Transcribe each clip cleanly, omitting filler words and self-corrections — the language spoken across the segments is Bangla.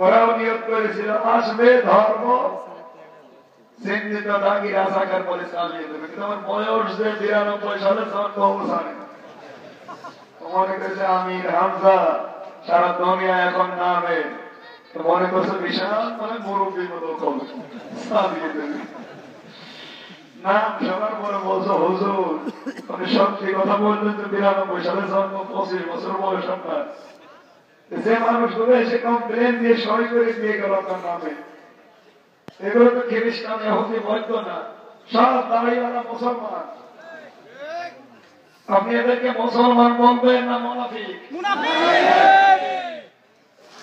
ওরাও নিয়োগ করেছিল আসবে ধর্ম চিহ্নিত দাগি রাজাকার বলে চালিয়ে দেবে, কিন্তু আমার বয়স যে 92 সালে জন্ম অবসানে মনে করেছে আমির হামজা সারা দুনিয়া এখন নামে, তো মনে করছে বিশাল মানে মুরব্বীর মতো খবর চালিয়ে দেবে। নাম সবার পরে বলছো হুজুর আপনি সত্যি কথা বললেন যে 92 সালে জন্ম, 25 বছর বয়স আপনার। যে মানুষগুলো এসে কমপ্লেন দিয়ে সই করে দিয়ে গেল আপনার নামে, এগুলো তো খ্রিস্টান ইহুদি বৈধ না, সব দাঁড়িয়েওয়ালা মুসলমান। আপনি এদেরকে মুসলমান বলবেন না মুনাফিক?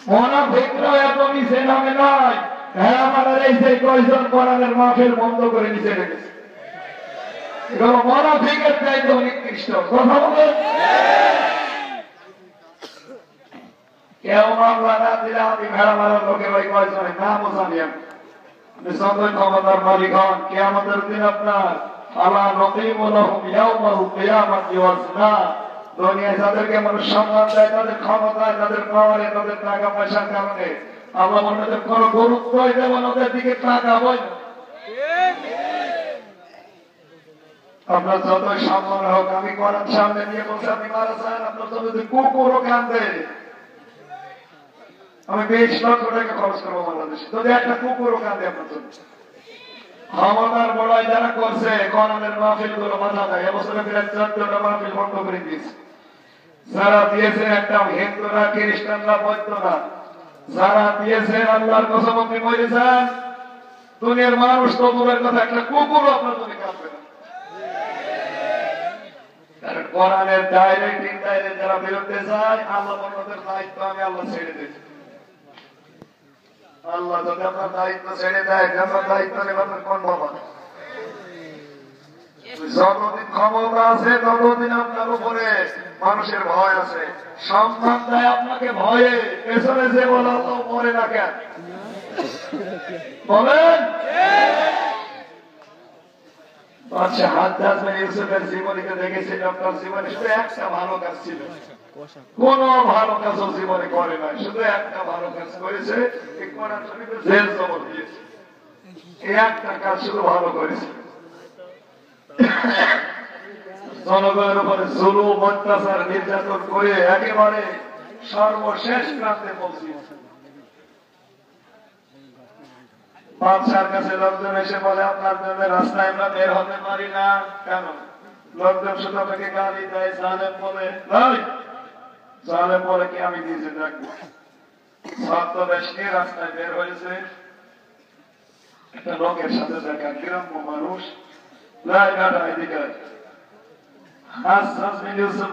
মুনাফিকরা এত নিচে নামে নাই। হ্যাঁ, আমাদের এই যে কয়জন কোরআনের মাহফিল বন্ধ করে নিচে রেখেছে, এগুলো মুনাফিকের চাইতে নিকৃষ্ট। কথা বলেন, কেউ মামলা না দিলে আমি ভেড়া মারার লোকে ভাই কয়জনের নামও জানি আমি। সদয় ক্ষমতার মালিক হন, কিয়ামতের দিন আপনার আলা নকিমু লাহুম ইয়াওমাল কিয়ামাতি ওয়াজনা। দুনিয়ায় যাদেরকে মানুষ সম্মান দেয় তাদের ক্ষমতায়, তাদের পাওয়ারে, তাদের টাকা পয়সার কারণে, আল্লাহ ওনাদের কোনো গুরুত্বই দেব না, ওদের দিকে তাকাবই না। আপনার যতই সম্মান হোক, আমি কোরআন সামনে নিয়ে বলছি আপনি মারা যান, আপনার যদি কুকুরও কান্দে আমি 20 লক্ষ টাকা খরচ করবো বাংলাদেশে, যদি একটা কুকুরও কাঁদে আপনার জন্য। ক্ষমতার বড়াই যারা করছে কোরআনের মাহফিল গুলো বাধা দেয়, এবছরে প্রায় 14টা মাহফিল বন্ধ করে দিয়েছে। যারা দিয়েছে একটা হিন্দুরা, খ্রিস্টানরা, বৌদ্ধরা, যারা দিয়েছে আল্লাহর কসম আপনি মরে যান, দুনিয়ার মানুষ তো দূরের কথা একটা কুকুরও আপনার জন্য কাঁদবে না। কারণ কোরআনের ডাইরেক্ট ইনডাইরেক্ট যারা বিরুদ্ধে যায়, আল্লাহ ওনাদের দায়িত্ব আমি আল্লাহ ছেড়ে দিয়েছি। আল্লাহ যদি আপনার দায়িত্ব ছেড়ে দেয়, আপনার দায়িত্ব নেবেন কোন বাবা? যতদিন ক্ষমতা আছে ততদিন আপনার উপরে মানুষের ভয় আছে, সম্মান দেয় আপনাকে ভয়ে। পেছনে যে বলা তো মরে না কেন বলেন? বাদশাহ হাজ্জাজ বিন ইউসুফের জীবনীতে দেখেছি, ডক্টর জীবনে শুধু একটা ভালো কাজ ছিল, কোন ভালো কাজ জীবনে করে নাই, শুধু একটা ভালো কাজ করেছে, জেল জবর দিয়েছে। এই একটা কাজ শুধু ভালো করেছে, জনগণের উপরে জুলুম, অত্যাচার, নির্যাতন করে একেবারে সর্বশেষ প্রান্তে পৌঁছিয়েছে। বাদশার কাছে লোকজন এসে বলে আপনার জন্য রাস্তায় আমরা বের হতে পারি না কেন? লোকজন শুধু আপনাকে গালি দেয়, জালেম বলে। জালেম বলে কি আমি নিজে দেখবো। ছদ্মবেশ নিয়ে রাস্তায় বের হয়েছে, একটা লোকের সাথে দেখা, গ্রাম্য মানুষ, এদিকে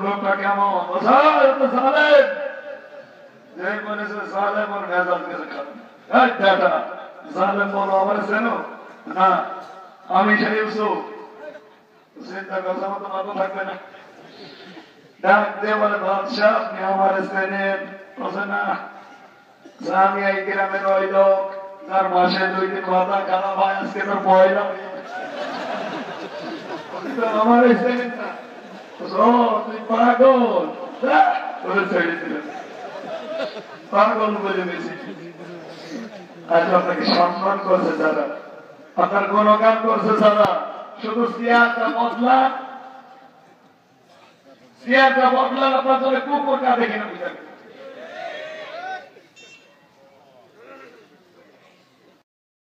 লোকটা কেমন জালেম, যে বলেছে জালেম ওর মেজাজ গেছে খারাপ। জালেম বলো আমার চেনো না, আমি সেই ইউসুফ। চিন্তা করছে মতো মাথা থাকবে না, ডাক দিয়ে বলে বাদশাহ আপনি আমার চেনেন? বলছে না, আমি এই গ্রামের ওই লোক যার মাসে 2 দিন মাথা খারাপ হয়, আজকে তোর পয়লা আমার চেনেন না? তুই পাগল, ছেড়ে দিলেন, পাগল বলে বেশি। আজ আপনাকে সম্মান করছে যারা, আপনার গুণগান করছে যারা, শুধু চেয়ারটা বদলান, আপনার জন্য কুকুর কাঁদে কিনা বুঝাবে।